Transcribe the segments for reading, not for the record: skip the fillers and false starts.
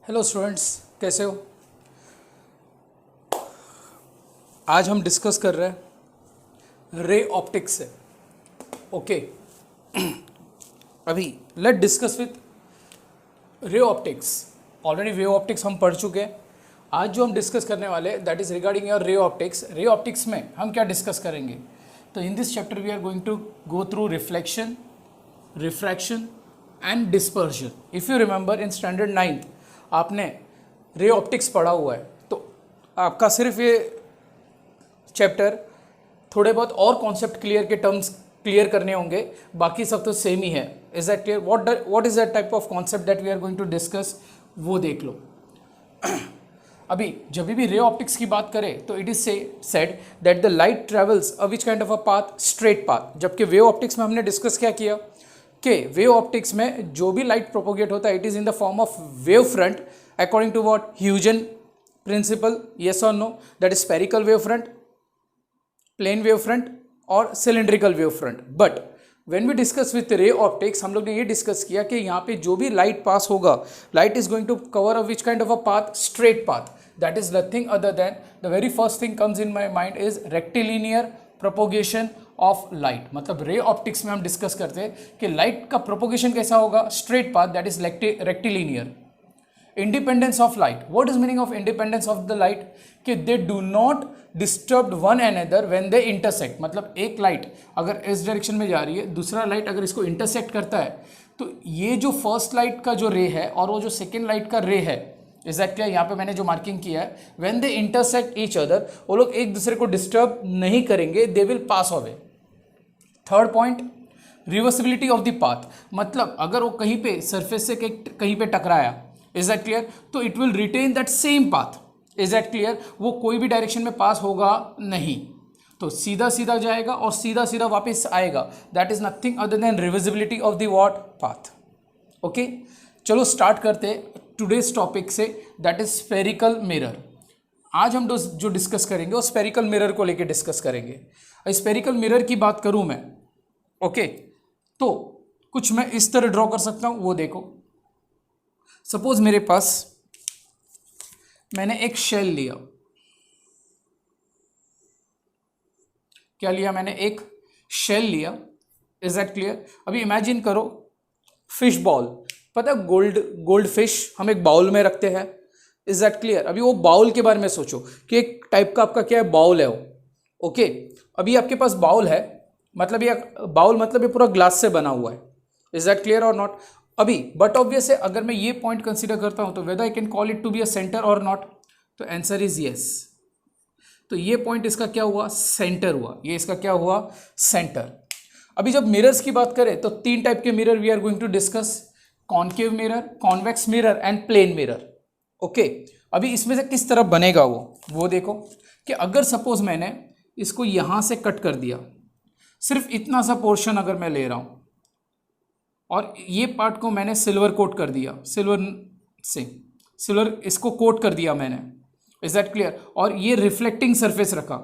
Hello students, कैसे हो। आज हम डिस्कस कर रहे हैं रे ऑप्टिक्स से। ओके अभी let discuss with ray optics. Already रे ऑप्टिक्स हम पढ़ चुके हैं। आज जो हम डिस्कस करने वाले that is regarding your ray optics. Ray optics में हम क्या डिस्कस करेंगे, तो in this chapter we are going to go through reflection, refraction and dispersion. If you remember in standard 9th आपने रे ऑप्टिक्स पढ़ा हुआ है, तो आपका सिर्फ ये चैप्टर थोड़े बहुत और कॉन्सेप्ट क्लियर के टर्म्स क्लियर करने होंगे, बाकी सब तो सेम ही है। Is that clear? What is that type of concept that we are going to discuss, वो देख लो। अभी जब भी रे ऑप्टिक्स की बात करें तो it is said that the light travels a which kind of a path, straight path. जबकि वेव ऑप्टिक्स में हमने डिस्कस क्या किया कि वेव ऑप्टिक्स में जो भी लाइट प्रोपोगेट होता है it is in the form of wave front according to what, Huygens principle, yes और no, that is spherical wave front, plane wave front और cylindrical wave front. But when we discuss with ray optics हम लोग ने ये discuss किया कि यहाँ पे जो भी लाइट पास होगा, light is going to cover a which kind of a path, straight path. That is nothing other than the very first thing comes in my mind is rectilinear propagation of light. मतलब ray optics में हम discuss करते हैं कि light का propagation कैसा होगा, straight path, that is rectilinear. Independence of light, what is meaning of independence of the light, कि they do not disturb one another when they intersect. मतलब एक लाइट अगर इस डायरेक्शन में जा रही है, दूसरा लाइट अगर इसको इंटरसेक्ट करता है, तो ये जो फर्स्ट लाइट का जो रे है और वो जो सेकेंड लाइट का रे है, इज दैट क्लियर? यहाँ पे मैंने जो मार्किंग किया है, when they intersect each other, वो लोग एक दूसरे को डिस्टर्ब नहीं करेंगे, they will pass away. Third point, reversibility of the path. मतलब अगर वो कहीं पे सरफेस से कहीं पे टकराया, इज दैट क्लियर, तो it will retain that same path. Is that clear? वो कोई भी डायरेक्शन में पास होगा नहीं, तो सीधा सीधा जाएगा और सीधा सीधा वापस आएगा। That is nothing other then reversibility of the what, path. Okay, चलो स्टार्ट करते टुडेज टॉपिक से, दैट इज स्फेरिकल मिरर। आज हम जो डिस्कस करेंगे वो स्फेरिकल मिरर को लेके डिस्कस करेंगे। स्फेरिकल मिरर की बात करूं मैं, ओके, तो कुछ मैं इस तरह ड्रॉ कर सकता हूं, वो देखो। सपोज मेरे पास मैंने एक शेल लिया, क्या लिया मैंने, एक शेल लिया। Is that clear? अभी इमेजिन करो फिश बाउल, पता है गोल्ड फिश हम एक बाउल में रखते हैं। Is that clear? अभी वो बाउल के बारे में सोचो कि एक टाइप का आपका क्या है, बाउल है वो। ओके, अभी आपके पास बाउल है, मतलब ये बाउल मतलब ये पूरा ग्लास से बना हुआ है। इज दैट क्लियर और नॉट? अभी बट ऑब्वियस है, अगर मैं ये पॉइंट कंसीडर करता हूं तो whether I can call it to be a centre or not, तो आंसर इज यस। तो ये पॉइंट इसका क्या हुआ, सेंटर हुआ। ये इसका क्या हुआ, सेंटर। अभी जब मिरर्स की बात करें तो तीन टाइप के mirror we are going to discuss, concave mirror, convex mirror and plane mirror. Okay, अभी इसमें से किस तरफ बनेगा वो देखो कि अगर सपोज मैंने इसको यहां से कट कर दिया, सिर्फ इतना सा पोर्शन अगर मैं ले रहा हूं और ये पार्ट को मैंने सिल्वर कोट कर दिया, सिल्वर इसको कोट कर दिया मैंने। Is that clear? और ये रिफ्लेक्टिंग सरफेस रखा,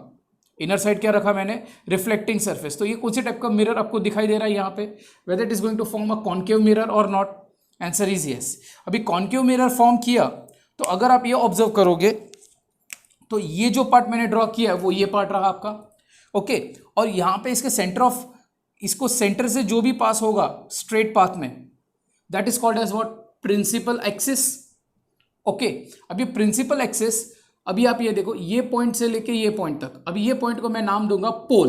इनर साइड क्या रखा मैंने, रिफ्लेक्टिंग सरफेस। तो ये कौन से टाइप का मिरर आपको दिखाई दे रहा है यहाँ पे, whether it is going to form a concave mirror or not, answer is yes. अभी कॉन्केव मिरर फॉर्म किया तो अगर आप ये ऑब्जर्व करोगे तो ये जो पार्ट मैंने ड्रॉ किया है वो ये पार्ट रहा आपका। ओके, और यहाँ पे इसके सेंटर ऑफ, इसको सेंटर से जो भी पास होगा स्ट्रेट पाथ में, that is called as what, principal axis. Okay, अब ये प्रिंसिपल एक्सिस, अभी आप ये देखो, ये पॉइंट से लेके ये पॉइंट तक, अभी ये पॉइंट को मैं नाम दूंगा पोल,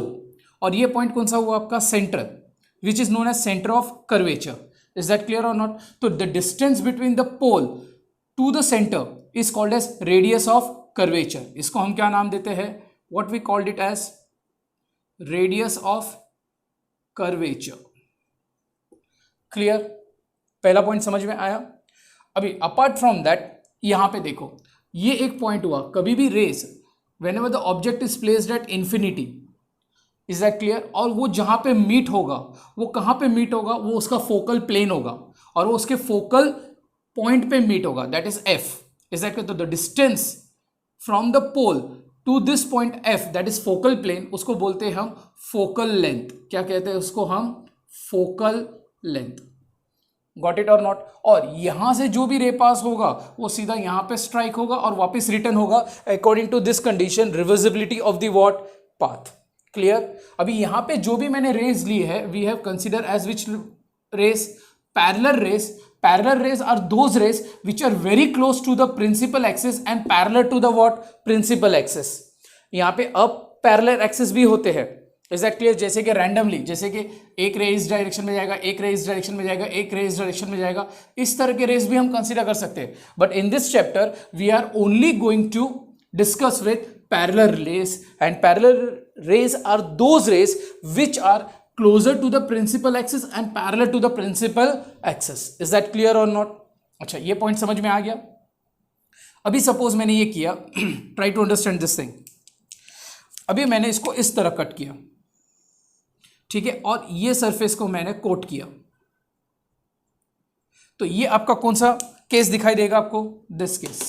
और ये पॉइंट कौन सा हुआ आपका, centre, which is known as centre of curvature. Is that clear और नॉट? तो the distance between the pole to the centre is called as radius of curvature. इसको हम क्या नाम देते हैं, what we called it as radius of curvature. Clear? पहला point समझ में आया। अभी अपार्ट फ्रॉम दैट यहां पे देखो, ये एक पॉइंट हुआ, कभी भी rays whenever the object is placed at infinity, is that clear, और वो जहां पे मीट होगा, वो कहां पे मीट होगा, वो उसका फोकल प्लेन होगा और वो उसके फोकल पॉइंट पे मीट होगा, that is F. Is that clear? तो the distance from the pole to this point F, that is focal plane, उसको बोलते हैं हम फोकल लेंथ। क्या कहते हैं उसको हम, फोकल लेंथ। गॉट इट और नॉट। और यहां से जो भी रे पास होगा वो सीधा यहां पे स्ट्राइक होगा और वापस रिटर्न होगा according to this condition, reversibility of the what path. Clear. अभी यहां पे जो भी मैंने रेज ली है, we have consider as which rays, parallel rays. Parallel rays are those rays which are very close to the principal axis and parallel to the what principal axis. यहां पे अब पैरेलल एक्सिस भी होते हैं, is that clear. जैसे कि randomly, जैसे कि एक रे इस डायरेक्शन में जाएगा, एक रे इस डायरेक्शन में जाएगा, एक रे इस डायरेक्शन में जाएगा, इस तरह के रेस भी हम कंसीडर कर सकते हैं। But in this chapter we are only going to discuss with parallel rays, and parallel rays are those rays which are closer to the principal axis and parallel to the principal axis. Is that clear or not? अच्छा, ये point समझ में आ गया। अभी suppose मैंने ये किया, try to understand this thing. अभी मैंने इसको इस तरह कट किया, ठीक है, और ये सरफेस को मैंने कोट किया, तो ये आपका कौन सा केस दिखाई देगा आपको? This case,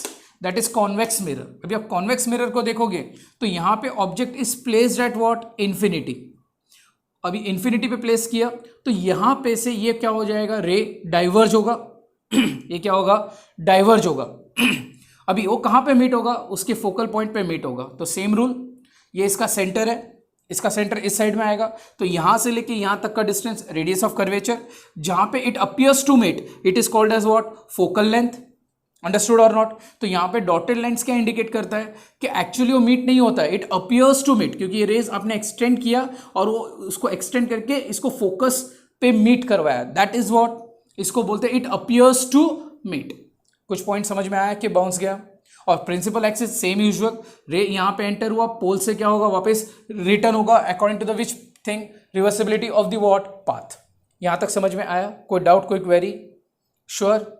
that is convex mirror. अभी आप कॉन्वेक्स मिरर को देखोगे तो यहां पे object is placed at what? Infinity. अभी इन्फिनिटी पे प्लेस किया तो यहां पे से ये क्या हो जाएगा? रे डाइवर्ज होगा। ये क्या होगा? डाइवर्ज होगा। अभी वो कहां पे मीट होगा? उसके फोकल पॉइंट पे मीट होगा। तो सेम रूल, ये इसका सेंटर है, इसका सेंटर इस साइड में आएगा, तो यहां से लेके यहां तक का डिस्टेंस, रेडियस ऑफ कर्वेचर, जहां पे it appears to meet, it is called as what? Focal length. Understood or not? तो यहां पे डॉटेड लाइंस क्या इंडिकेट करता है कि एक्चुअली वो मीट नहीं होता है, इट अपीयर्स टू मीट, क्योंकि ये रेज आपने एक्सटेंड किया और वो उसको एक्सटेंड करके इसको फोकस पे मीट करवाया, दैट इज व्हाट, इसको बोलते हैं इट अपीयर्स टू मीट। कुछ पॉइंट समझ में आया कि बाउंस गया? और प्रिंसिपल एक्सिस सेम यूजुअल, रे यहां पे एंटर हुआ, पोल से क्या होगा? वापस रिटर्न होगा according to the which thing? Reversibility of the what? Path. यहां तक समझ में आया? कोई डाउट, कोई क्वेरी? श्योर।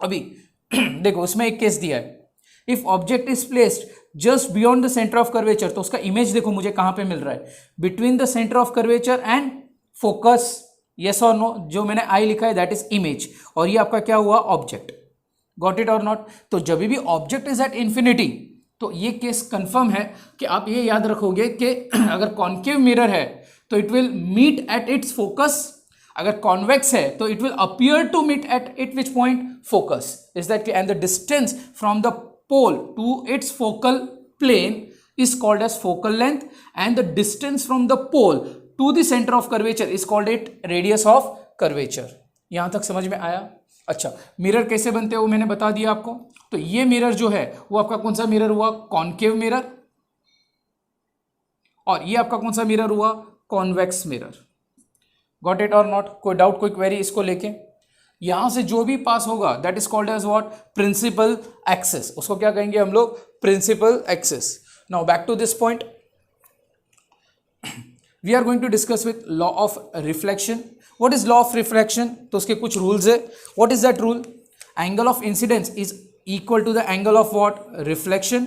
अभी देखो उसमें एक केस दिया है, if object is placed just beyond the centre of curvature, तो उसका इमेज देखो मुझे कहां पे मिल रहा है? Between the centre of curvature and focus, yes और नो? जो मैंने आई लिखा है दैट इज इमेज, और ये आपका क्या हुआ? ऑब्जेक्ट। गॉट इट और नॉट? तो जब भी ऑब्जेक्ट इज एट इंफिनिटी तो ये केस कंफर्म है कि आप ये याद रखोगे कि अगर कॉन्केव मिरर है तो it will meet at its focus, अगर कॉन्वेक्स है तो it will appear to meet at it which point? Focus. Is that? And the distance from the pole to its focal plane is called as focal length, and the distance from the pole to the center of curvature is called it radius of curvature. यहां तक समझ में आया? अच्छा, mirror कैसे बनते हैं वो मैंने बता दिया आपको। तो ये मिरर जो है वो आपका कौन सा मिरर हुआ? Concave mirror. और ये आपका कौन सा मिरर हुआ? Convex mirror. गॉट इट और नॉट? कोई डाउट, कोई क्वेरी इसको लेके? यहां से जो भी पास होगा that is called as what? Principal axis. उसको क्या कहेंगे हम लोग? Principal axis. Now back to this point, we are going to discuss with law of reflection. What is law of reflection? तो उसके कुछ रूल्स है। What is that rule? Angle of incidence is equal to the angle of what? Reflection.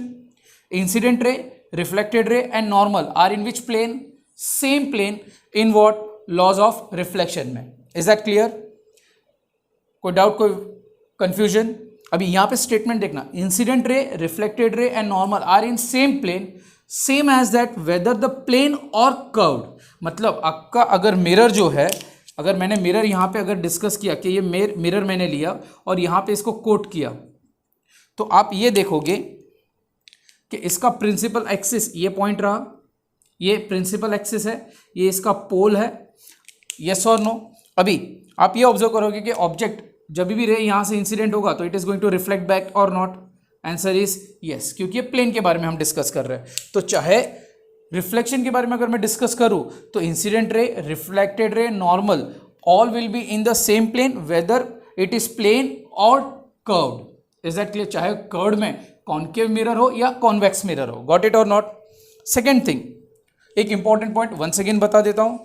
Incident ray, reflected ray and normal are in which plane? Same plane in what? Laws of reflection में। Is that clear? कोई doubt, कोई confusion? अभी यहां पे statement देखना, incident ray, reflected ray and normal are in same plane, same as that whether the plane और curved. मतलब आपका अगर मिरर जो है, अगर मैंने मिरर यहां पे अगर डिस्कस किया कि ये मिरर मैंने लिया और यहां पे इसको कोट किया, तो आप ये देखोगे कि इसका प्रिंसिपल एक्सिस ये पॉइंट रहा, ये प्रिंसिपल एक्सिस है, ये इसका पोल है, यस और नो? अभी आप ये ऑब्जर्व करोगे कि ऑब्जेक्ट जब भी रे यहां से इंसिडेंट होगा तो it is going to reflect back or not? Answer is yes, क्योंकि ये प्लेन के बारे में हम डिस्कस कर रहे हैं। तो चाहे रिफ्लेक्शन के बारे में अगर मैं डिस्कस करूं तो incident ray, reflected ray, normal all will be in the same plane whether it is plane और कर्व्ड। Is that clear? चाहे कर्व्ड में कॉन्केव मिरर हो या कॉन्वेक्स मिरर हो। गॉट इट और नॉट? सेकेंड थिंग, एक इंपॉर्टेंट पॉइंट वंस अगेन बता देता हूं,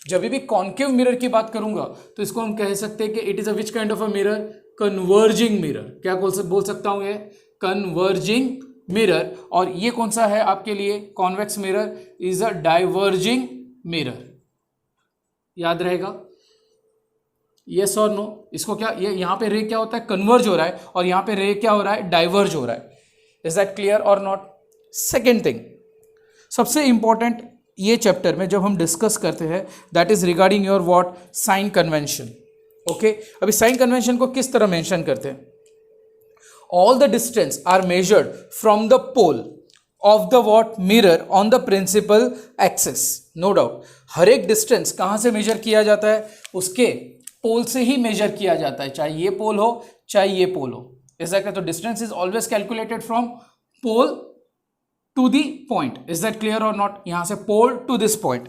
जब भी कॉन्केव मिरर की बात करूंगा तो इसको हम कह सकते हैं कि it is a which kind of a mirror? Converging mirror. क्या बोल सकता हूं? ये कन्वर्जिंग मिरर। और ये कौन सा है आपके लिए? Convex mirror is a diverging mirror. याद रहेगा? यस और नो? इसको क्या, ये यहां पे रे क्या होता है? कन्वर्ज हो रहा है, और यहां पे रे क्या हो रहा है? डाइवर्ज हो रहा है। इज दैट क्लियर और नॉट? सेकेंड थिंग, सबसे इंपॉर्टेंट ये चैप्टर में जब हम डिस्कस करते हैं that is regarding your what? Sign convention. Okay अभी साइन कन्वेंशन को किस तरह मेंशन करते हैं? All the distance are measured from the pole of the what mirror on the principal axis. No doubt हर एक डिस्टेंस कहां से मेजर किया जाता है? उसके पोल से ही मेजर किया जाता है, चाहे ये पोल हो चाहे ये पोल हो. ऐसा क्या? तो distance is always calculated from pole to the point. Is that clear और नॉट? यहां से pole to this point.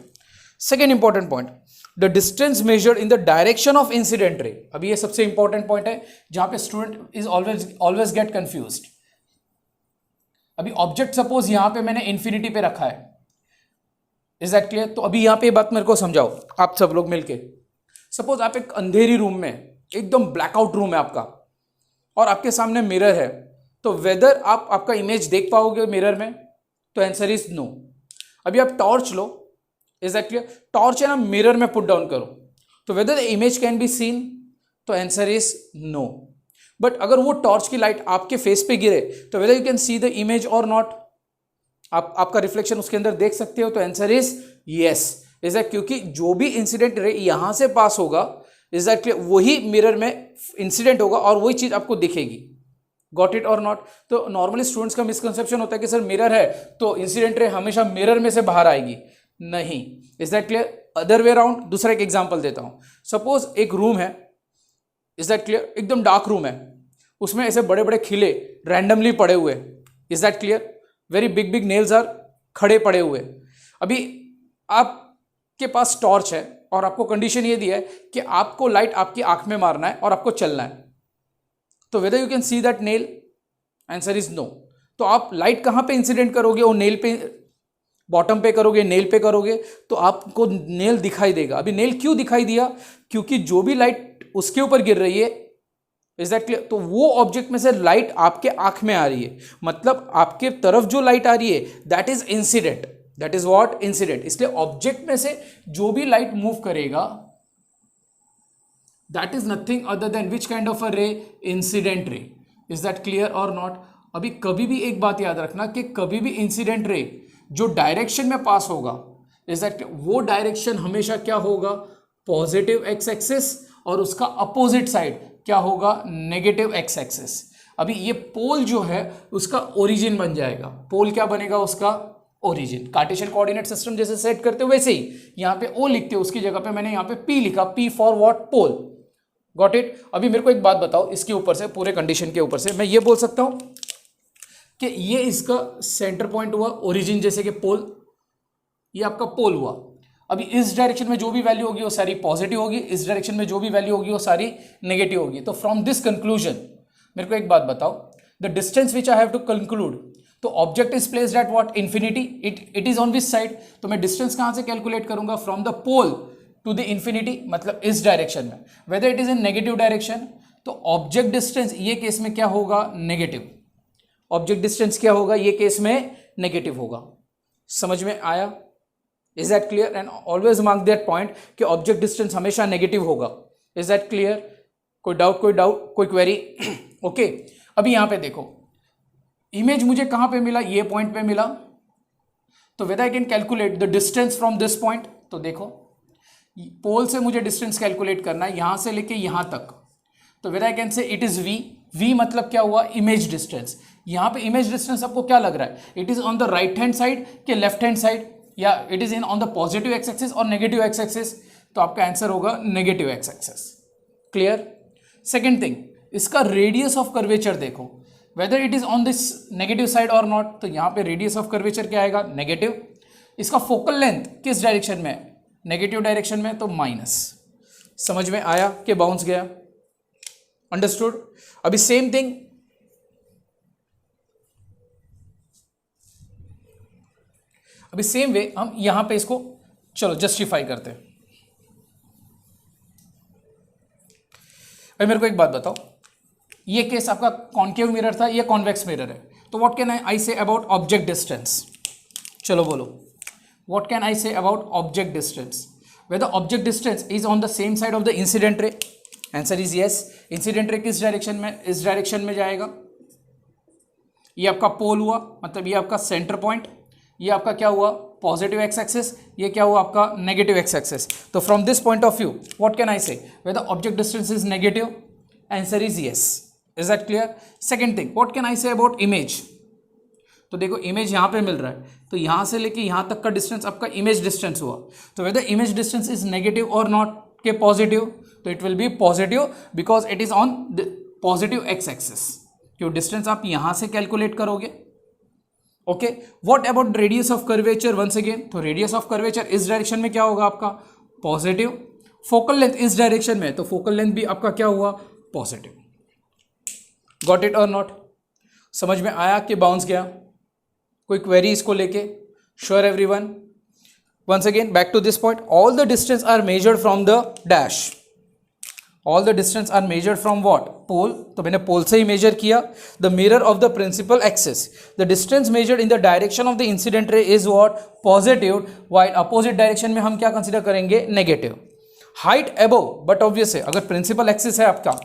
Second important point, the distance measured in the direction of incident ray. अभी ये सबसे इंपॉर्टेंट पॉइंट है जहां पे student is always get confused. अभी ऑब्जेक्ट सपोज यहां पे मैंने इंफिनिटी पे रखा है. Is that clear? तो अभी यहां पे बात मेरे को समझाओ आप सब लोग मिलके. सपोज आप एक अंधेरी रूम में, एकदम ब्लैकआउट रूम है आपका, और आपके सामने मिरर है, तो वेदर आप आपका इमेज देख पाओगे मिरर में? तो आंसर इज नो. अभी आप टॉर्च लो. Is that clear? टॉर्च है ना, मिरर में पुट डाउन करो, तो whether the image can be seen? तो आंसर इज नो. बट अगर वो टॉर्च की लाइट आपके फेस पे गिरे तो whether you can see the image और नॉट? आपका रिफ्लेक्शन उसके अंदर देख सकते हो? तो answer is yes. Is that? क्योंकि जो भी इंसिडेंट रे यहां से पास होगा, इज दैट क्लियर, वही मिरर में इंसिडेंट होगा और वही चीज आपको दिखेगी. गॉट इट और नॉट? तो नॉर्मली स्टूडेंट्स का मिसकंसेप्शन होता है कि सर मिरर है तो इंसिडेंट रे हमेशा मिरर में से बाहर आएगी. नहीं. Is that clear? Other way around. दूसरा एक एग्जांपल देता हूं. सपोज एक रूम है. Is that clear? एकदम डार्क रूम है, उसमें ऐसे बड़े बड़े खिले रैंडमली पड़े हुए. Is that clear? Very big big nails are खड़े पड़े हुए. अभी आपके पास टॉर्च है और आपको कंडीशन ये दिया है कि आपको लाइट आपकी आंख में मारना है और आपको चलना है. तो whether you can see that nail? Answer is no. तो आप लाइट कहां पे इंसिडेंट करोगे? वो नेल पे, बॉटम पे करोगे, नेल पे करोगे, तो आपको नेल दिखाई देगा. अभी नेल क्यों दिखाई दिया? क्योंकि जो भी लाइट उसके ऊपर गिर रही है, इज दैट क्लियर, तो वो ऑब्जेक्ट में से लाइट आपके आंख में आ रही है, मतलब आपके तरफ जो लाइट आ रही है that is incident. That is what? Incident. इसलिए ऑब्जेक्ट में से जो भी लाइट मूव करेगा that is nothing other than which kind of a ray? Incident ray. Is that clear और नॉट? अभी कभी भी एक बात याद रखना कि कभी भी इंसिडेंट रे जो डायरेक्शन में पास होगा, इज दैट, वो डायरेक्शन हमेशा क्या होगा? पॉजिटिव एक्स एक्सिस, और उसका अपोजिट साइड क्या होगा? Negative x axis. अभी ये पोल जो है उसका ओरिजिन बन जाएगा. पोल क्या बनेगा? उसका ओरिजिन. कार्टेशियन कोऑर्डिनेट सिस्टम जैसे सेट करते हो वैसे ही यहां पे ओ लिखते हो, उसकी जगह पे मैंने यहां पे पी लिखा. P for what? Pole. Got it? अभी मेरे को एक बात बताओ, इसके ऊपर से, पूरे कंडीशन के ऊपर से मैं ये बोल सकता हूं कि ये इसका सेंटर पॉइंट हुआ, ओरिजिन जैसे कि पोल, ये आपका पोल हुआ. अभी इस डायरेक्शन में जो भी वैल्यू होगी वो सारी पॉजिटिव होगी, इस डायरेक्शन में जो भी वैल्यू होगी वो सारी नेगेटिव होगी. तो फ्रॉम दिस कंक्लूजन मेरे को एक बात बताओ, the distance which I have to conclude, तो object is placed at what? Infinity. It is on which side? तो मैं डिस्टेंस कहां से कैलकुलेट करूंगा? From the pole to the infinity, मतलब इस डायरेक्शन में. Whether it is in negative direction, तो ऑब्जेक्ट डिस्टेंस ये केस में क्या होगा? नेगेटिव. ऑब्जेक्ट डिस्टेंस क्या होगा? ये केस में नेगेटिव होगा. समझ में आया? Is that clear? And always mark that point कि ऑब्जेक्ट डिस्टेंस हमेशा नेगेटिव होगा. Is that clear? कोई डाउट, कोई क्वेरी? ओके. अभी यहां पे देखो, इमेज मुझे कहां पे मिला? ये पॉइंट पे मिला. तो whether I can calculate the distance from this point. तो देखो, पोल से मुझे डिस्टेंस कैलकुलेट करना है यहां से लेके यहां तक. तो whether I can say it is V. V मतलब क्या हुआ? Image distance. यहां पे इमेज डिस्टेंस आपको क्या लग रहा है? It is on the right hand side कि लेफ्ट हैंड साइड, या it is in on the positive x axis और नेगेटिव एक्स एक्सिस? तो आपका आंसर होगा negative x axis. Clear? Second thing, इसका रेडियस ऑफ कर्वेचर देखो, whether it is on this negative side और not. तो यहां पे रेडियस ऑफ कर्वेचर क्या आएगा? नेगेटिव. इसका फोकल लेंथ किस डायरेक्शन में? नेगेटिव डायरेक्शन में, तो माइनस. समझ में आया कि बाउंस गया? अंडरस्टूड? अभी सेम थिंग, अभी सेम वे हम यहां पे इसको चलो जस्टिफाई करते हैं. अभी मेरे को एक बात बताओ, ये केस आपका कॉन्केव मिरर था, ये कॉन्वेक्स मिरर है. तो what can I say about object distance? चलो बोलो, what can I say about object distance? Whether object distance is on the same side of the incident ray? Answer is yes. Incident ray किस direction में? इस direction में जाएगा. ये आपका पोल हुआ, मतलब ये आपका सेंटर पॉइंट. ये आपका क्या हुआ पॉजिटिव एक्स एक्सिस, ये क्या हुआ आपका नेगेटिव एक्स एक्सिस। तो from this point of view what can I say, whether object distance is negative, answer is yes. Is that clear? Second thing what can I say about image. तो देखो image यहाँ पे मिल रहा है, तो यहाँ से लेके यहाँ तक का डिस्टेंस आपका इमेज डिस्टेंस हुआ। तो whether image distance is negative और नॉट के पॉजिटिव, तो it will be positive because it is on positive x axis. क्यों डिस्टेंस आप यहाँ से कैलकुलेट करोगे। Okay, what about radius of curvature once again, तो रेडियस ऑफ कर्वेचर इस डायरेक्शन में क्या होगा आपका पॉजिटिव, फोकल लेंथ इस डायरेक्शन में, तो फोकल लेंथ भी आपका क्या हुआ पॉजिटिव। गॉट इट और नॉट? समझ में आया कि बाउंस गया? कोई क्वेरी इसको लेके? Sure everyone? Once again back to this point, all the distance are measured from the dash, all the distance are measured from what pole, तो मैंने पोल से ही मेजर किया। The mirror of the principal axis, the distance measured in the direction of the incident ray is what positive, while opposite direction में हम क्या consider करेंगे negative. Height above, but obvious है अगर प्रिंसिपल एक्सिस है आपका,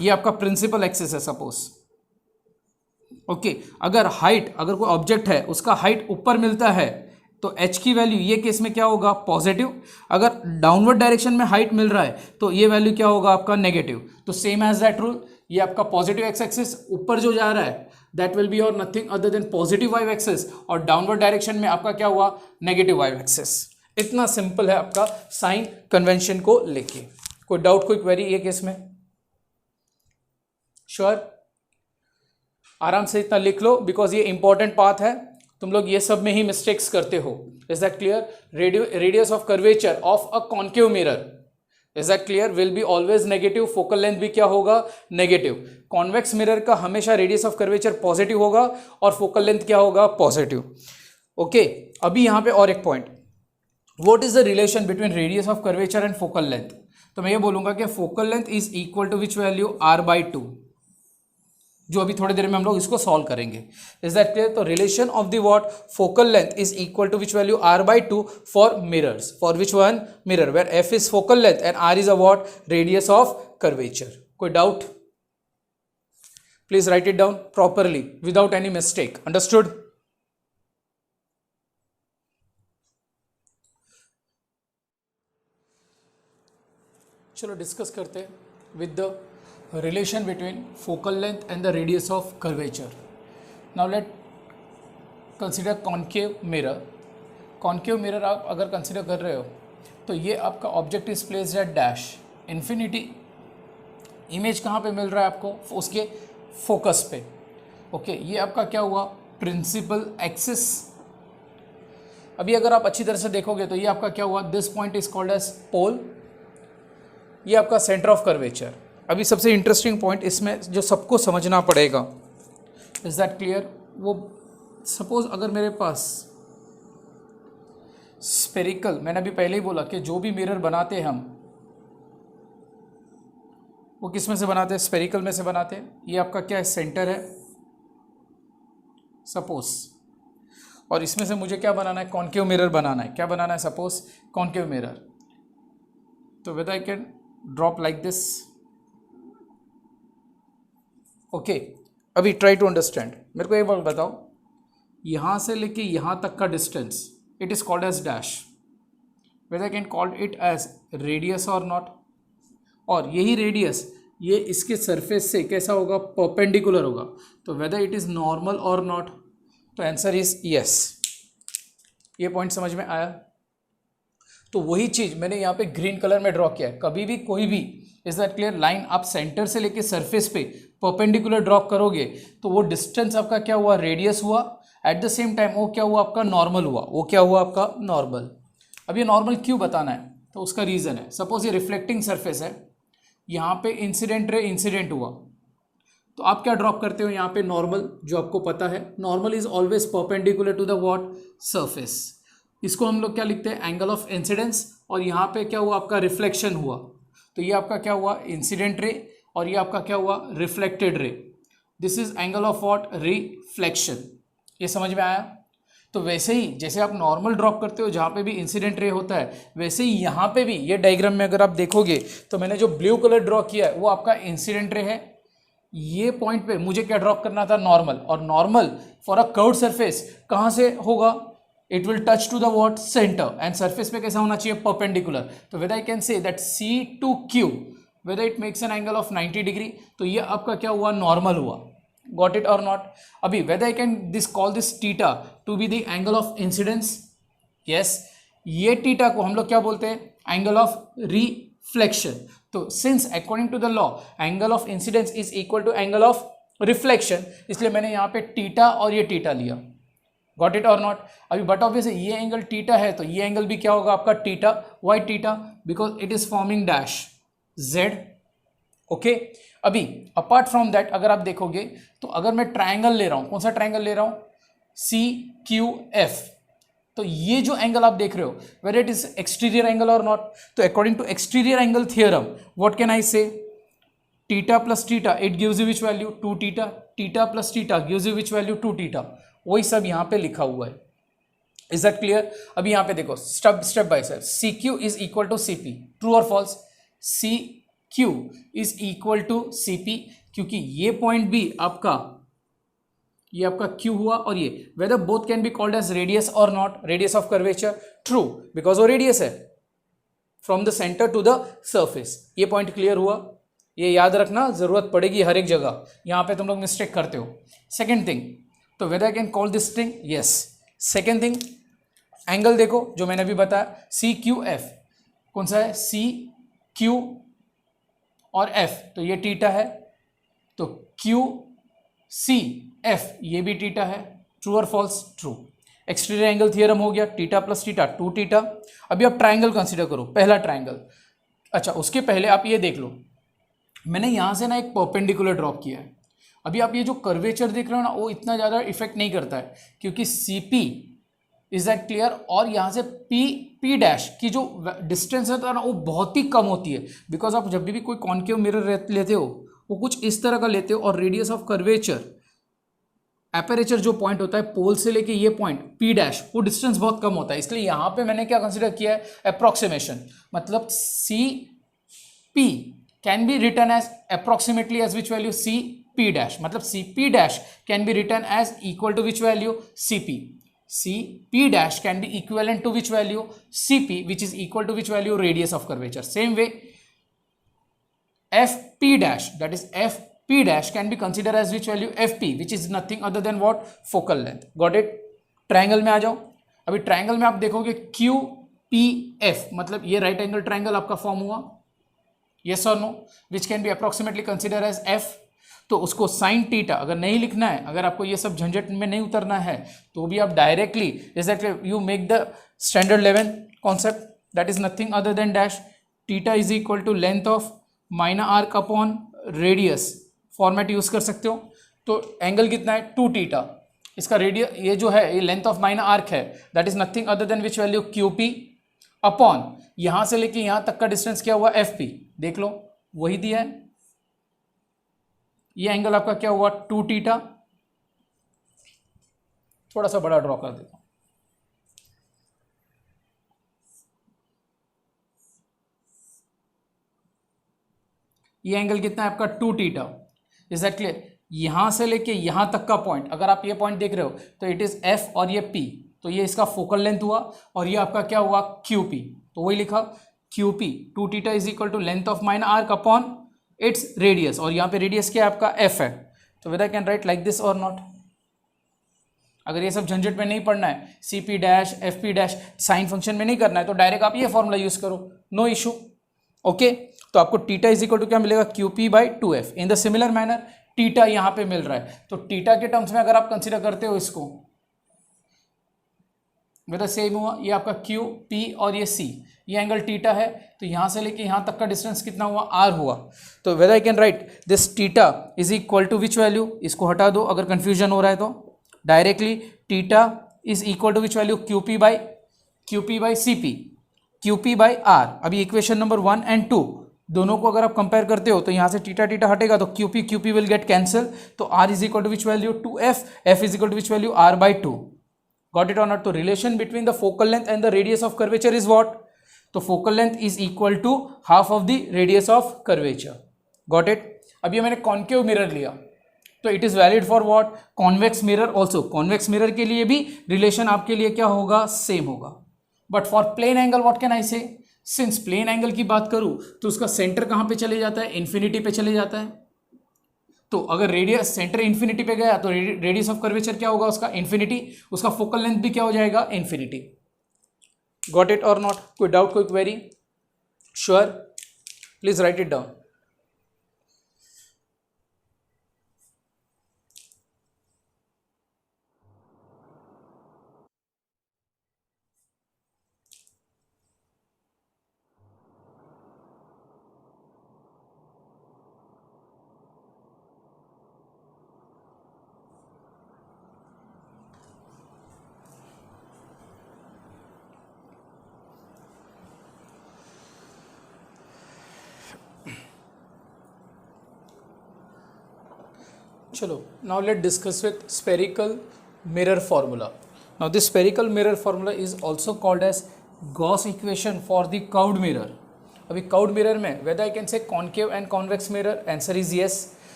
ये आपका प्रिंसिपल एक्सिस है सपोज, ओके, अगर हाइट, अगर कोई ऑब्जेक्ट है उसका हाइट ऊपर मिलता है तो h की वैल्यू ये केस में क्या होगा पॉजिटिव, अगर डाउनवर्ड डायरेक्शन में हाइट मिल रहा है तो ये वैल्यू क्या होगा आपका नेगेटिव। तो सेम एज दैट रूल, ये आपका पॉजिटिव एक्स एक्सिस ऊपर जो जा रहा है दैट विल बी और nothing other than positive Y axis, और डाउनवर्ड डायरेक्शन में आपका क्या हुआ नेगेटिव वाई एक्सिस। इतना सिंपल है आपका साइन कन्वेंशन को लेके। कोई डाउट, कोई क्वेरी ये केस में? श्योर? आराम से इतना लिख लो बिकॉज ये इंपॉर्टेंट पार्ट है, तुम लोग ये सब में ही मिस्टेक्स करते हो। Is that clear? Radius of curvature of a concave mirror, is that clear, will be always negative, focal length भी क्या होगा नेगेटिव। कॉन्वेक्स मिरर का हमेशा रेडियस ऑफ कर्वेचर पॉजिटिव होगा और फोकल लेंथ क्या होगा पॉजिटिव। ओके, अभी यहाँ पे और एक point, what is the relation between radius of curvature and focal length. तो मैं ये बोलूंगा कि focal length is equal to which value r/2, जो अभी थोड़ी देर में हम लोग इसको सॉल्व करेंगे। Is that clear? तो relation of the what focal length is equal to which value r/2 for mirrors, for which one mirror, where f is focal length and r is a what radius of curvature. कोई doubt? Please write it down properly without any mistake. Understood? चलो discuss करते हैं with the relation between focal length and the radius of curvature. Now let consider concave mirror. Concave mirror आप अगर consider कर रहे हो तो ये आपका object is placed eight dash infinity, image कहाँ पे मिल रहा है आपको उसके फोकस पे। ओके, ये आपका क्या हुआ प्रिंसिपल एक्सिस। अभी अगर आप अच्छी तरह से देखोगे तो ये आपका क्या हुआ, this point is called as pole, ये आपका सेंटर ऑफ कर्वेचर। अभी सबसे इंटरेस्टिंग पॉइंट इसमें जो सबको समझना पड़ेगा, इज दैट क्लियर, वो सपोज अगर मेरे पास स्पेरिकल, मैंने अभी पहले ही बोला कि जो भी मिरर बनाते हैं हम वो किस में से बनाते हैं, स्पेरिकल में से बनाते हैं। ये आपका क्या है सेंटर है सपोज, और इसमें से मुझे क्या बनाना है कॉन्केव मिरर बनाना है। क्या बनाना है सपोज कॉन्केव मिरर। तो whether I can drop like this. Okay, अभी ट्राई टू अंडरस्टैंड। मेरे को एक बात बताओ, यहाँ से लेके यहाँ तक का distance it is called as dash, whether I can called it as radius और नॉट। और यही रेडियस ये इसके सरफेस से कैसा होगा परपेंडिकुलर होगा, तो वेदर इट इज नॉर्मल और नॉट, तो आंसर इज यस। ये पॉइंट समझ में आया? तो वही चीज मैंने यहाँ पे ग्रीन कलर में ड्रॉ किया है। कभी भी कोई भी इज दैट क्लियर लाइन आप सेंटर से लेके सरफेस पे परपेंडिकुलर ड्रॉप करोगे तो वो डिस्टेंस आपका क्या हुआ रेडियस हुआ, एट द सेम टाइम वो क्या हुआ आपका नॉर्मल हुआ। वो क्या हुआ आपका नॉर्मल। अब ये नॉर्मल क्यों बताना है, तो उसका रीज़न है, सपोज ये रिफ्लेक्टिंग सरफेस है, यहाँ पे इंसिडेंट रे इंसिडेंट हुआ तो आप क्या ड्रॉप करते हो यहाँ पे नॉर्मल, जो आपको पता है normal is always perpendicular to the what surface. इसको हम लोग क्या लिखते हैं एंगल ऑफ इंसिडेंस, और यहाँ पे क्या हुआ आपका रिफ्लेक्शन हुआ, तो ये आपका क्या हुआ इंसिडेंट रे और ये आपका क्या हुआ reflected ray. This is angle of what reflection. ये समझ में आया? तो वैसे ही जैसे आप नॉर्मल ड्रॉप करते हो जहाँ पे भी इंसिडेंट रे होता है, वैसे ही यहाँ पे भी ये डायग्राम में अगर आप देखोगे तो मैंने जो ब्लू कलर ड्रॉ किया है वो आपका इंसिडेंट रे है, ये पॉइंट पे मुझे क्या ड्रॉप करना था, नॉर्मल, और normal for a curved surface कहाँ से होगा, it will touch to the what, centre, and surface पे कैसा होना चाहिए, परपेंडिकुलर। तो whether I can say that C to Q whether it makes an angle of 90 degree, तो ये आपका क्या हुआ, नॉर्मल हुआ। गॉट इट और नॉट? अभी whether I can this call this theta to be the angle of incidence, yes, ये theta को हम लोग क्या बोलते हैं, एंगल ऑफ रिफ्लेक्शन। तो since according to the law angle of incidence is equal to angle of reflection, इसलिए मैंने यहाँ पे थीटा और ये थीटा लिया। गॉट इट और नॉट? अभी बट ऑब्वियसली ये एंगल थीटा है तो ये एंगल भी क्या होगा आपका, theta. Why theta? Because it is forming dash Z. Okay, अभी अपार्ट फ्रॉम दैट अगर आप देखोगे तो अगर मैं ट्राइंगल ले रहा हूं, कौन सा ट्राइंगल ले रहा हूं, सी क्यू एफ, तो ये जो एंगल आप देख रहे हो whether it is exterior angle और नॉट, तो according to exterior angle theorem what can I say, theta plus theta it gives you which value, 2 theta, theta plus theta gives you which value, 2 theta. वही सब यहाँ पे लिखा हुआ है। Is that clear? अभी यहाँ पे देखो step by step, C Q is equal to C P, true और false? C Q is equal to C P, क्योंकि ये पॉइंट भी आपका, ये आपका क्यू हुआ, और ये whether both can be called as radius और not, radius of curvature, true, because वो रेडियस है from the centre to the surface. ये पॉइंट क्लियर हुआ? ये याद रखना, जरूरत पड़ेगी हर एक जगह, यहाँ पे तुम लोग मिस्टेक करते हो। सेकेंड थिंग, तो whether I can call this thing, yes. Second thing, angle देखो जो मैंने अभी बताया, सी क्यू एफ, कौन सा है, सी क्यू और एफ, तो ये थीटा है, तो क्यू सी एफ ये भी थीटा है, ट्रू और false? True. Exterior angle theorem हो गया, थीटा प्लस थीटा 2 थीटा। अभी आप ट्राइंगल कंसीडर करो, पहला ट्राइंगल। अच्छा, उसके पहले आप ये देख लो, मैंने यहाँ से ना एक परपेंडिकुलर ड्रॉप किया है। अभी आप ये जो कर्वेचर देख रहे हो ना, वो इतना ज़्यादा इफेक्ट नहीं करता है, क्योंकि C P, is that clear, और यहाँ से पी डैश की जो डिस्टेंस है ना वो बहुत ही कम होती है, बिकॉज आप जब भी कोई कॉन्केव मिरर लेते हो वो कुछ इस तरह का लेते हो, और रेडियस ऑफ कर्वेचर, एपरेचर जो पॉइंट होता है पोल से लेके ये पॉइंट पी डैश, वो डिस्टेंस बहुत कम होता है। इसलिए यहाँ पे मैंने क्या कंसिडर किया है, अप्रोक्सीमेशन, मतलब C P can be return as approximately as which value, C P dash, मतलब C P dash can be return as equal to which value, C P. C P dash can be equivalent to which value, C P, which is equal to which value, radius of curvature. Same way F P dash, that is f p dash can be considered as which value, fp, which is nothing other than what, focal length. Got it? Triangle में आ जाओ। अभी triangle में आप देखोगे Q P F, मतलब ये right angle triangle आपका form हुआ, यस और no, which can be approximately consider as F. तो उसको साइन थीटा अगर नहीं लिखना है, अगर आपको ये सब झंझट में नहीं उतरना है, तो भी आप directly exactly you make the standard 11 concept, that is nothing other than dash theta is equal to length of minor arc upon radius, format use कर सकते हो। तो एंगल कितना है, 2 थीटा, इसका रेडियस ये जो है ये लेंथ ऑफ माइनर आर्क है, that is nothing other than which value, Q P upon यहां से लेके यहां तक का डिस्टेंस क्या हुआ, एफ पी, देख लो वही दिया है। ये एंगल आपका क्या हुआ, 2 थीटा। थोड़ा सा बड़ा ड्रॉ कर देता हूं, ये एंगल कितना है आपका, 2 थीटा। Is that clear? यहां से लेके यहां तक का पॉइंट, अगर आप ये पॉइंट देख रहे हो तो इट इज एफ और ये पी, तो ये इसका फोकल लेंथ हुआ, और ये आपका क्या हुआ, क्यू पी। तो वही लिखा Q P 2 theta is equal to length of minor arc upon its radius, और यहाँ पे रेडियस क्या है आपका, एफ है। तो whether can write like this और नॉट? अगर ये सब झंझट में नहीं पढ़ना है, C P dash F P dash sine function में नहीं करना है, तो डायरेक्ट आप ये फॉर्मूला यूज करो, नो इशू। ओके, तो आपको टीटा इज इक्वल टू क्या मिलेगा, Q P by 2f। In the similar manner theta यहां पे मिल रहा है, तो टीटा के टर्म्स में अगर आप कंसीडर करते हो इसको, वेदर सेम हुआ, ये आपका क्यू पी और ये सी, ये एंगल टीटा है, तो यहां से लेके यहां तक का डिस्टेंस कितना हुआ, आर हुआ। तो whether I can write this theta is equal to which value, इसको हटा दो अगर कंफ्यूजन हो रहा है तो, directly theta is equal to which value, Q P by C P, Q P by R. अभी इक्वेशन नंबर 1 and 2 दोनों को अगर आप कंपेयर करते हो तो यहाँ से टीटा टीटा हटेगा, तो Q P will get cancel, तो R is equal to which value, 2f, f is equal to which value, r by 2। Got it और नॉट? तो relation between the focal length and the radius of curvature is what, तो focal length is equal to half of the radius of curvature. Got it? अब ये मैंने concave mirror लिया, तो it is valid for what, convex mirror also. Convex mirror के लिए भी relation आपके लिए क्या होगा, सेम होगा। But for plane angle what can I say, since plane angle की बात करूं तो उसका सेंटर कहां पे चले जाता है, इन्फिनिटी पे चले जाता है। तो अगर रेडियस सेंटर इन्फिनिटी पे गया तो रेडियस ऑफ कर्वेचर क्या होगा उसका, इन्फिनिटी। उसका फोकल लेंथ भी क्या हो जाएगा, इन्फिनिटी। गॉट इट और नॉट, कोई डाउट, कोई query? Sure, please write it down. चलो, now let's discuss with spherical mirror formula. Now this spherical mirror formula is also called as Gauss equation for the curved mirror. अभी curved mirror में whether I can say concave and convex mirror, answer is yes.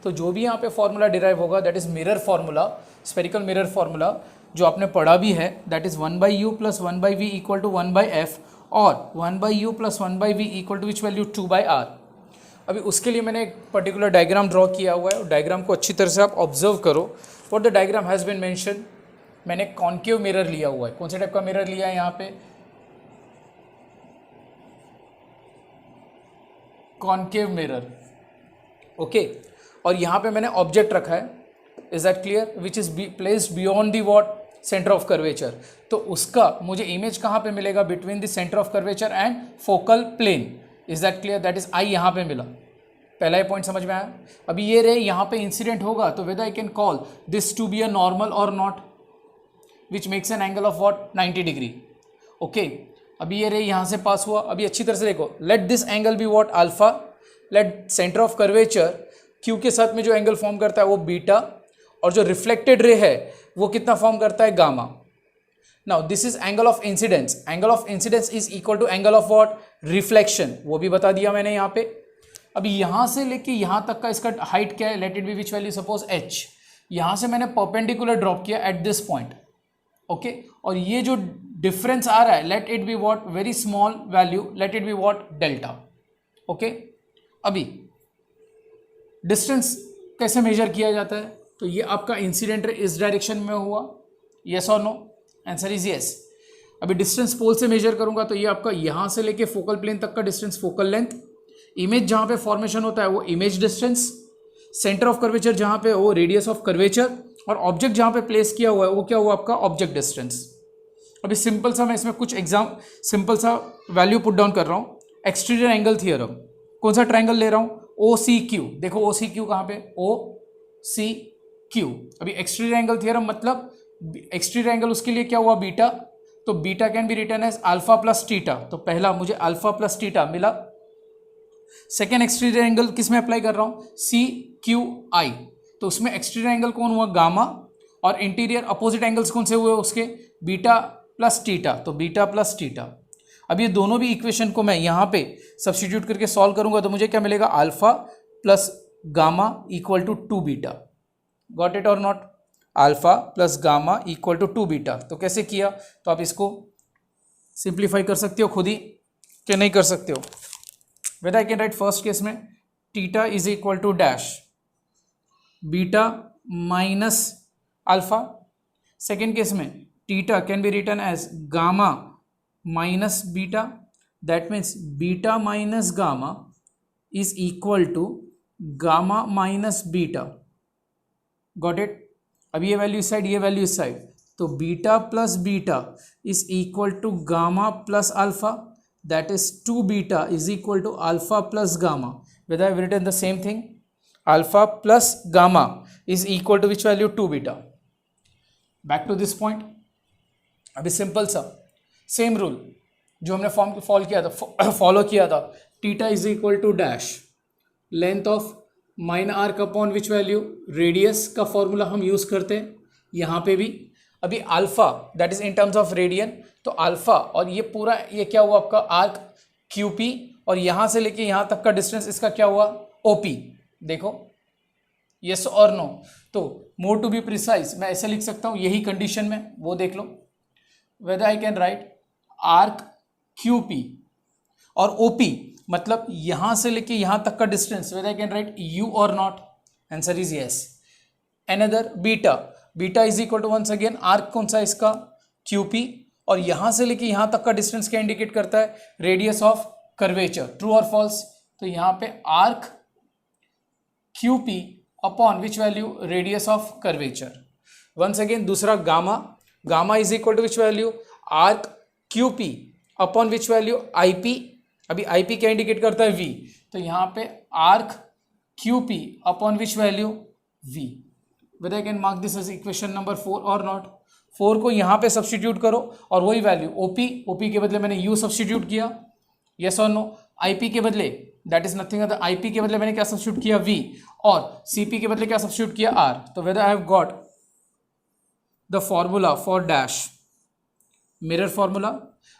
तो जो भी यहाँ पे formula derive होगा that is mirror formula, spherical mirror formula जो आपने पढ़ा भी है, that is 1/u + 1/v equal to 1/f और 1/u + 1/v equal to which value 2/r। अभी उसके लिए मैंने एक पर्टिकुलर डायग्राम ड्रॉ किया हुआ है, डायग्राम को अच्छी तरह से आप ऑब्जर्व करो। What the diagram has been mention, मैंने कॉन्केव मिरर लिया हुआ है। कौन से टाइप का मिरर लिया है यहाँ पे, कॉन्केव मिरर, ओके। और यहाँ पे मैंने ऑब्जेक्ट रखा है, is that clear, which is placed beyond the what, centre of curvature. तो उसका मुझे इमेज कहाँ पे मिलेगा, between the centre of curvature and focal plane, is that clear, that is I यहाँ पे मिला। पहला ये पॉइंट समझ में आया। अभी ये रे यहाँ पे इंसिडेंट होगा तो whether I can call this to be a normal और not, which makes an angle of what 90 degree, okay. अभी ये रे यहाँ से पास हुआ, अभी अच्छी तरह से देखो, let this angle be what alpha, let centre of curvature Q के साथ में जो एंगल फॉर्म करता है वो बीटा, और जो रिफ्लेक्टेड रे है वो कितना फॉर्म करता है, gamma. Now this is angle of incidence, angle of incidence is equal to angle of what, reflection, वो भी बता दिया मैंने यहाँ पे। अभी यहाँ से लेके यहाँ तक का इसका हाइट क्या है, late it be which value, suppose h। यहाँ से मैंने परपेंडिकुलर ड्रॉप किया एट दिस पॉइंट, ओके। और ये जो डिफरेंस आ रहा है, late it be what, very small value, late it be what, delta, okay. अभी डिस्टेंस कैसे मेजर किया जाता है, तो ये आपका इंसिडेंट इस डायरेक्शन में हुआ, यस और नो, आंसर इज यस। अभी डिस्टेंस पोल से मेजर करूंगा तो ये आपका यहाँ से लेके फोकल प्लेन तक का डिस्टेंस, फोकल लेंथ। इमेज जहाँ पे फॉर्मेशन होता है वो image distance, centre of curvature जहाँ पे वो रेडियस ऑफ कर्वेचर, और ऑब्जेक्ट जहाँ पे प्लेस किया हुआ है वो क्या हुआ आपका, ऑब्जेक्ट डिस्टेंस। अभी सिंपल सा मैं इसमें कुछ सिंपल सा वैल्यू पुट डाउन कर रहा हूँ। एक्सटीरियर एंगल थियरम, कौन सा ट्राइंगल ले रहा हूँ, OCQ, देखो OCQ कहाँ पे, OCQ। अभी एक्सटीरियर एंगल थियरम मतलब एक्सटीरियर एंगल उसके लिए क्या हुआ, बीटा, तो beta can be written as alpha plus theta. तो पहला मुझे अल्फा प्लस टीटा मिला। सेकेंड एक्सटीरियर एंगल किस में अप्लाई कर रहा हूँ, CQI, तो उसमें एक्सटीरियर एंगल कौन हुआ, गामा, और इंटीरियर अपोजिट एंगल्स कौन से हुए उसके, बीटा प्लस टीटा, तो बीटा प्लस टीटा। अब ये दोनों भी इक्वेशन को मैं यहाँ पे सब्स्टिट्यूट करके सॉल्व करूंगा तो मुझे क्या मिलेगा, alpha plus gamma equal to 2 beta. Got it और not, alpha plus gamma equal to 2 beta. तो कैसे किया, तो आप इसको सिंप्लीफाई कर सकते हो खुद ही, क्या नहीं कर सकते हो। Whether I can write first case में theta is equal to dash beta minus alpha, second case में theta can be written as gamma minus beta, that means beta minus gamma is equal to gamma minus beta. Got it. अब ये value इस side, ये value इस side, तो beta plus beta is equal to gamma plus alpha, that is 2 beta is equal to alpha plus gamma. Whether I have written the same thing, alpha plus gamma is equal to which value, 2 beta. Back to this point. अभी simple सा same rule जो हमने follow किया था, theta is equal to dash length of minor arc upon which value, radius का formula हम use करते हैं यहाँ पे भी। अभी alpha that is in terms of radian, तो अल्फा और ये पूरा ये क्या हुआ आपका आर्क QP, और यहाँ से लेके यहाँ तक का डिस्टेंस इसका क्या हुआ, OP। देखो, यस और नो। तो मोर टू बी प्रिसाइज मैं ऐसे लिख सकता हूं यही कंडीशन में, वो देख लो, whether I can write arc Q P और ओपी मतलब यहां से लेके यहां तक का distance, whether I can write U और not, answer is yes. Another beta, beta is equal to once again arc कौन सा इसका क्यूपी, और यहां से लेके यहां तक का डिस्टेंस क्या इंडिकेट करता है, रेडियस ऑफ कर्वेचर, ट्रू और फॉल्स। तो यहां पे arc QP upon which value, radius of curvature. Once again दूसरा gamma, gamma is equal to which value, arc QP upon which value, IP. अभी आईपी क्या इंडिकेट करता है, वी, तो यहां पे arc QP upon which value, V. Whether I can mark this as equation number 4 और not. 4 को यहां पे सब्सटीट्यूट करो और वही वैल्यू ओपी, ओपी के बदले मैंने यू सब्सटीट्यूट किया, यस और नो। आईपी के बदले that is nothing other, IP के बदले मैंने क्या सब्सटीट्यूट किया, वी, और सीपी के बदले क्या सब्सटीट्यूट किया, आर। तो whether I have got the formula for dash mirror formula.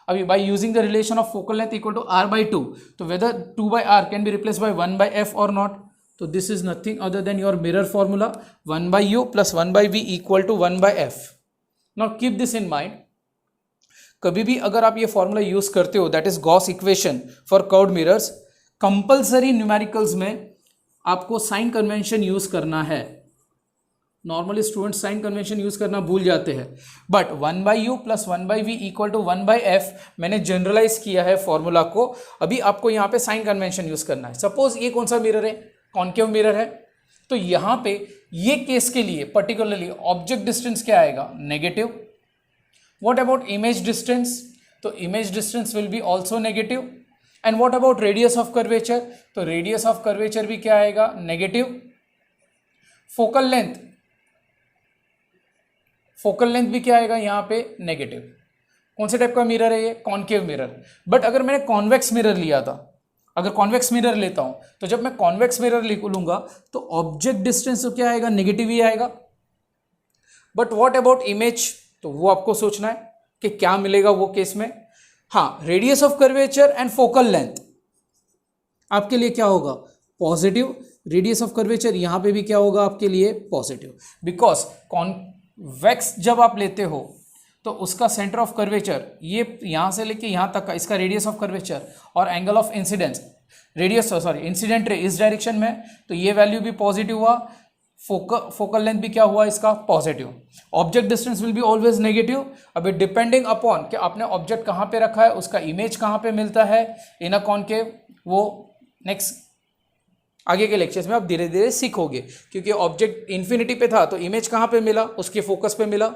अभी by using the relation of focal length equal to R by two, तो whether 2 by R can be replace by 1 by F और not. तो this is nothing other than your mirror formula, 1 by you plus 1 by we equal to 1 by F. Now keep this in mind, कभी भी अगर आप ये formula use करते हो, that is Gauss equation for curved mirrors, compulsory numericals में आपको sign convention use करना है। Normally student sign convention use करना भूल जाते हैं, but 1 by you plus 1 by we equal to 1 by F मैंने जनरलाइज किया है फॉर्मूला को। अभी आपको यहाँ पे साइन कन्वेंशन यूज करना है। सपोज ये कौन सा मिरर है, कॉन्केव मिरर है, तो यहाँ पे ये केस के लिए पर्टिकुलरली ऑब्जेक्ट डिस्टेंस क्या आएगा, negative. What about image distance, तो image distance will be also negative. And what about radius of curvature, तो रेडियस ऑफ कर्वेचर भी क्या आएगा, negative. Focal length, focal length भी क्या आएगा यहाँ पे, नेगेटिव। कौन से टाइप का मिरर है ये, कॉन्केव मिरर। बट अगर मैंने कॉन्वेक्स मिरर लिया था, अगर कॉन्वेक्स मिरर लेता हूं, तो जब मैं कॉन्वेक्स मिरर लूंगा तो ऑब्जेक्ट डिस्टेंस तो क्या आएगा, नेगेटिव ही आएगा। बट व्हाट अबाउट इमेज, तो वो आपको सोचना है कि क्या मिलेगा वो केस में। हाँ, radius of curvature and focal length आपके लिए क्या होगा, पॉजिटिव। रेडियस ऑफ कर्वेचर यहां पे भी क्या होगा आपके लिए, पॉजिटिव। बिकॉज कॉन्वेक्स जब आप लेते हो तो उसका सेंटर ऑफ कर्वेचर ये यहां से लेके यहां तक का, इसका रेडियस ऑफ कर्वेचर और angle of incidence, radius sorry incident ray इस डायरेक्शन में, तो ये वैल्यू भी पॉजिटिव हुआ। फोकल लेंथ भी क्या हुआ इसका, positive. Object distance will be always negative. अभी डिपेंडिंग अपॉन कि आपने ऑब्जेक्ट कहाँ पे रखा है, उसका इमेज कहाँ पे मिलता है इन अ कॉन्केव, वो नेक्स्ट आगे के लेक्चर्स में आप धीरे धीरे सीखोगे। क्योंकि ऑब्जेक्ट इन्फिनिटी पे था तो इमेज कहाँ पे मिला, उसके फोकस पे मिला,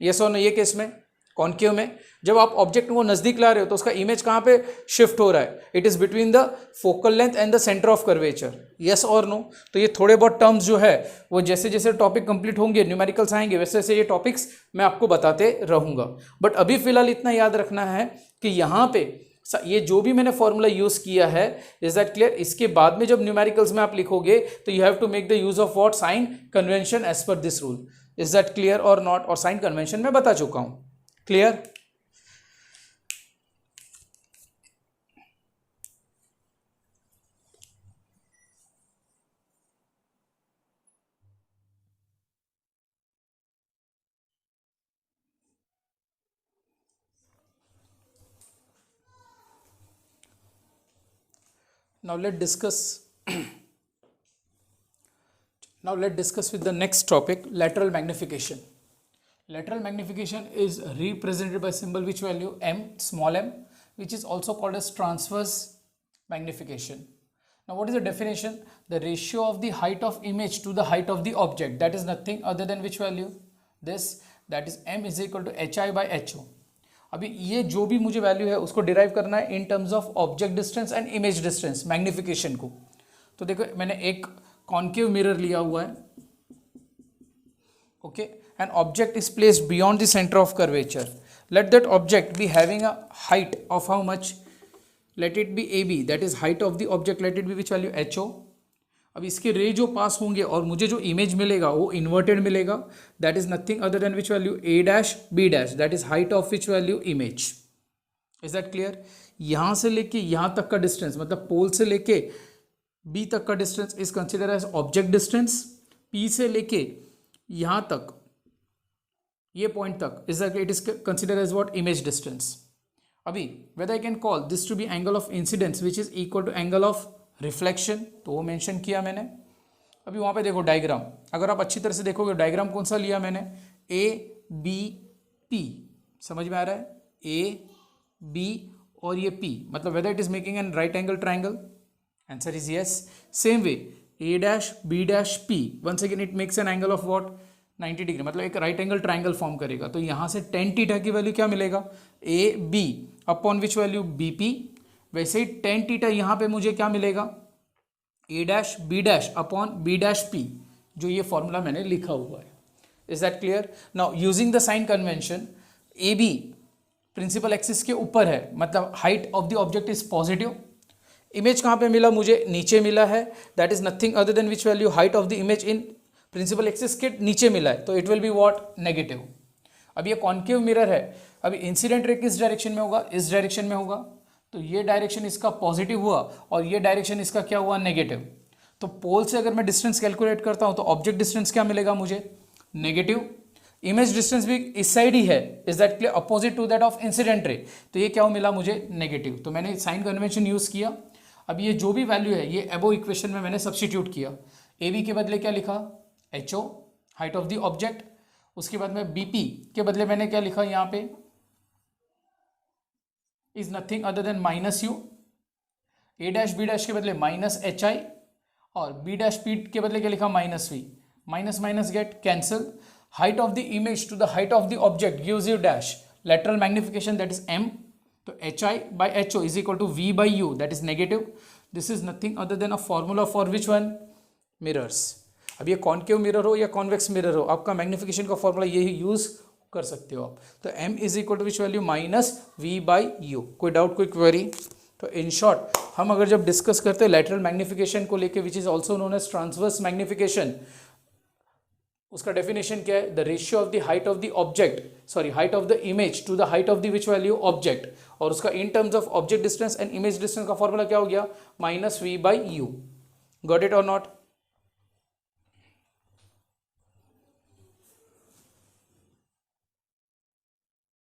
यस और नो। ये केस में कॉन्केव में जब आप ऑब्जेक्ट को नजदीक ला रहे हो तो उसका इमेज कहाँ पे शिफ्ट हो रहा है, it is between the focal length and the centre of curvature, yes और नो। तो ये थोड़े बहुत टर्म्स जो है वो जैसे जैसे टॉपिक कंप्लीट होंगे, न्यूमेरिकल्स आएंगे, वैसे वैसे ये टॉपिक्स मैं आपको बताते रहूंगा। बट अभी फिलहाल इतना याद रखना है कि यहाँ पे ये जो भी मैंने फॉर्मूला यूज किया है, इज दैट क्लियर। इसके बाद में जब न्यूमेरिकल्स में आप लिखोगे तो you have to make the use of what, sign convention as per this rule. Is that clear और नॉट। और साइन कन्वेंशन मैं बता चुका हूं, clear. Now let's discuss with the next topic, lateral magnification. Lateral magnification is represented by symbol which value, m, small m, which is also called as transverse magnification. Now what is the definition? The ratio of the height of image to the height of the object, that is nothing other than which value, this, that is m is equal to hi by ho. अभी ये जो भी मुझे value है उसको derive करना है इन terms of object distance and image distance, magnification को। तो देखो मैंने एक कॉन्केव मिरर लिया हुआ है, okay, and object is placed beyond the centre of curvature. Let that object be having a height of how much, let it be A B, that is height of the object, let it be which value H O. अब इसके रे जो पास होंगे और मुझे जो image मिलेगा वो इन्वर्टेड मिलेगा, that is nothing other than which value A dash B dash, that is height of which value, image. Is that clear. यहां से लेके यहां तक का डिस्टेंस मतलब पोल से लेके बी तक का distance is consider as object distance, P से लेके यहाँ तक ये पॉइंट तक it is consider as what, image distance. अभी whether I can call this to be angle of incidence which is equal to angle of reflection, तो वो mention किया मैंने. अभी वहाँ पे देखो डायग्राम, अगर आप अच्छी तरह से देखोगे डायग्राम कौन सा लिया मैंने, ए बी पी, समझ में आ रहा है, ए बी और ये पी, मतलब whether it is making an right angle triangle, answer is yes. Same way A dash B dash P, once again it makes an angle of what, 90 degree, मतलब एक right angle triangle form करेगा. तो यहाँ से tan theta की value क्या मिलेगा, A B upon which value B P. वैसे ही टेन थीटा यहाँ पे मुझे क्या मिलेगा, A dash B dash upon B dash P, जो ये फॉर्मूला मैंने लिखा हुआ है. Is that clear? Now using the sign convention, A B principal axis के ऊपर है, मतलब height of the object is positive. Image कहाँ पे मिला मुझे, नीचे मिला है, that is nothing other than which value, height of the image in principle axis के नीचे मिला है, तो it will be what, negative. अब ये कॉन्केव मिरर है, अभी इंसिडेंट रे किस डायरेक्शन में होगा, इस डायरेक्शन में होगा, तो ये डायरेक्शन इसका पॉजिटिव हुआ और ये डायरेक्शन इसका क्या हुआ, नेगेटिव. तो पोल से अगर मैं डिस्टेंस कैलकुलेट करता हूँ तो ऑब्जेक्ट डिस्टेंस क्या मिलेगा मुझे, नेगेटिव. इमेज डिस्टेंस भी इस साइड ही है, is that clear, opposite to that of incident ray, तो ये क्या मिला मुझे, नेगेटिव. तो मैंने साइन कन्वेंशन यूज किया. अब ये जो भी वैल्यू है ये अबो इक्वेशन में मैंने सब्स्टिट्यूट किया. ए बी के बदले क्या लिखा, H O, height of the object. उसके बाद में बी पी के बदले मैंने क्या लिखा यहाँ पे, is nothing other than minus u. A dash B dash के बदले माइनस एच आई, और बी डैश पी के बदले क्या लिखा, minus V. Minus minus get cancel. Height of the image to the height of the object gives you dash lateral magnification, that is M. तो H I by H O is equal to V by U, that is negative. This is nothing other than a formula for which one, mirrors. अब ये concave mirror हो या convex mirror हो, आपका magnification का formula यही use कर सकते हो आप. तो m is equal to which value, minus v by u. कोई डाउट, कोई क्वेरी? तो इन शॉर्ट हम अगर जब डिस्कस करते हैं लैटरल मैग्निफिकेशन को लेके, which is also known as transverse magnification, उसका डेफिनेशन क्या है, the ratio of the height of the object, sorry height of the image to the height of the which value, object, और उसका in terms of object distance and image distance का formula क्या हो गया, minus v by u. Got it और not?